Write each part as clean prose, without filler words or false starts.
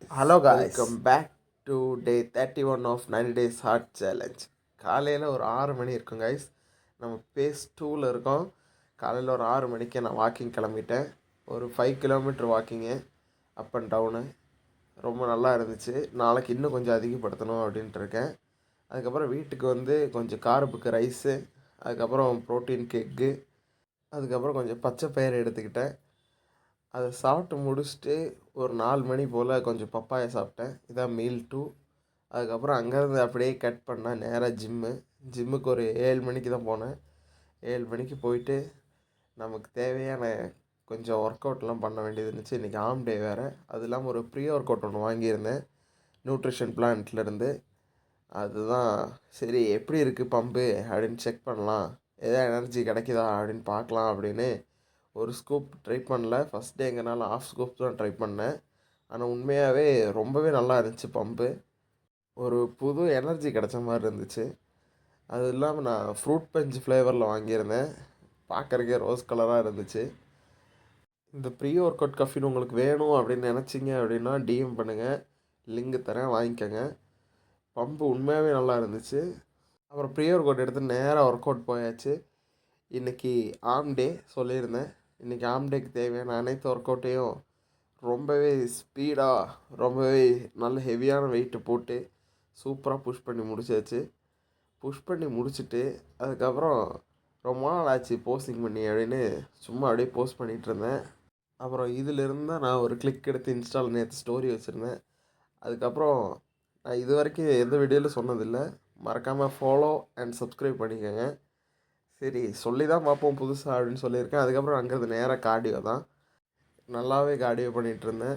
Hello guys, welcome back to day 31 of 90 days hard challenge. காலையில் ஒரு 6 மணி இருக்கும் guys. நம்ம பேஸ் 2ல் இருக்கோம். காலையில் ஒரு 6 மணிக்கு நான் வாக்கிங் கிளம்பிட்டேன். ஒரு 5 kilometre walking, up and down. ரொம்ப நல்லா இருந்துச்சு. நாளைக்கு இன்னும் கொஞ்சம் அதிகப்படுத்தணும் அப்படின்ட்டு இருக்கேன். அதுக்கப்புறம் வீட்டுக்கு வந்து கொஞ்சம் காரப்புக்கு ரைஸு, அதுக்கப்புறம் ப்ரோட்டீன் கேக்கு, அதுக்கப்புறம் கொஞ்சம் பச்சை பயிறு எடுத்துக்கிட்டேன். அதை சாப்பிட்டு முடிச்சுட்டு ஒரு 4 மணி போல் கொஞ்சம் பப்பாயா சாப்பிட்டேன். இதான் மீல் 2. அதுக்கப்புறம் அங்கேருந்து அப்படியே கட் பண்ணேன் நேராக ஜிம்முக்கு ஒரு 7 மணிக்கு தான் போனேன். 7 மணிக்கு போயிட்டு நமக்கு தேவையான கொஞ்சம் ஒர்க் அவுட்லாம் பண்ண வேண்டியது இருந்துச்சு. இன்றைக்கி ஆம் டே வேறு. அது இல்லாமல் ஒரு ப்ரீ ஒர்க் அவுட் ஒன்று வாங்கியிருந்தேன் நியூட்ரிஷன் பிளான்ட்லேருந்து. அதுதான் சரி எப்படி இருக்குது பம்பு அப்படின்னு செக் பண்ணலாம், எதாவது எனர்ஜி கிடைக்குதா அப்படின்னு பார்க்கலாம் அப்படின்னு ஒரு ஸ்கூப் ட்ரை பண்ணல. ஃபஸ்ட் டேங்கிறனால ஆஃப் ஸ்கூப் தான் ட்ரை பண்ணேன். ஆனால் உண்மையாகவே ரொம்பவே நல்லா இருந்துச்சு பம்பு. ஒரு புது எனர்ஜி கிடச்ச மாதிரி இருந்துச்சு. அது இல்லாமல் நான் ஃப்ரூட் பஞ்ச் ஃப்ளேவரில் வாங்கியிருந்தேன். பார்க்குறக்கே ரோஸ் கலராக இருந்துச்சு. இந்த ப்ரீ ஒர்க் அவுட் கஃபின் உங்களுக்கு வேணும் அப்படின்னு நினச்சிங்க அப்படின்னா டிஎம் பண்ணுங்கள், லிங்க் தரேன், வாங்கிக்கோங்க. பம்பு உண்மையாகவே நல்லா இருந்துச்சு. அப்புறம் ப்ரீ ஒர்க் அவுட் எடுத்து நேராக ஒர்க் அவுட் போயாச்சு. இன்றைக்கி ஆம் டே சொல்லியிருந்தேன். இன்றைக்கி ஆம் டேக்கு தேவையான அனைத்து ஒர்க் அவுட்டையும் ரொம்பவே ஸ்பீடாக, ரொம்பவே நல்ல ஹெவியான வெயிட்டு போட்டு சூப்பராக புஷ் பண்ணி முடிச்சாச்சு. புஷ் பண்ணி முடிச்சுட்டு அதுக்கப்புறம் ரொம்ப நாள் ஆச்சு போஸ்டிங் பண்ணி அப்படின்னு சும்மா அப்படியே போஸ்ட் பண்ணிகிட்டு இருந்தேன். அப்புறம் இதிலிருந்து தான் நான் ஒரு கிளிக் எடுத்து இன்ஸ்டாவில் நேற்று ஸ்டோரி வச்சுருந்தேன். அதுக்கப்புறம் நான் இது வரைக்கும் எந்த வீடியோவில் சொன்னதில்லை. மறக்காமல் ஃபாலோ அண்ட் சப்ஸ்கிரைப் பண்ணிக்கோங்க. சரி சொல்லி தான் பார்ப்போம் புதுசாக அப்படின்னு சொல்லியிருக்கேன். அதுக்கப்புறம் அங்கேருந்து நேராக கார்டியோ தான். நல்லாவே கார்டியோ பண்ணிகிட்ருந்தேன்.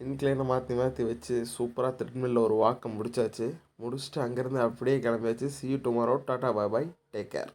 இன்க்ளைனை மாற்றி மாற்றி வச்சு சூப்பராக த்ரெட்மில்லில் ஒரு வாக்கை முடிச்சாச்சு. முடிச்சுட்டு அங்கேருந்து அப்படியே கிளம்பியாச்சு. see you tomorrow. Tata, bye bye, take care.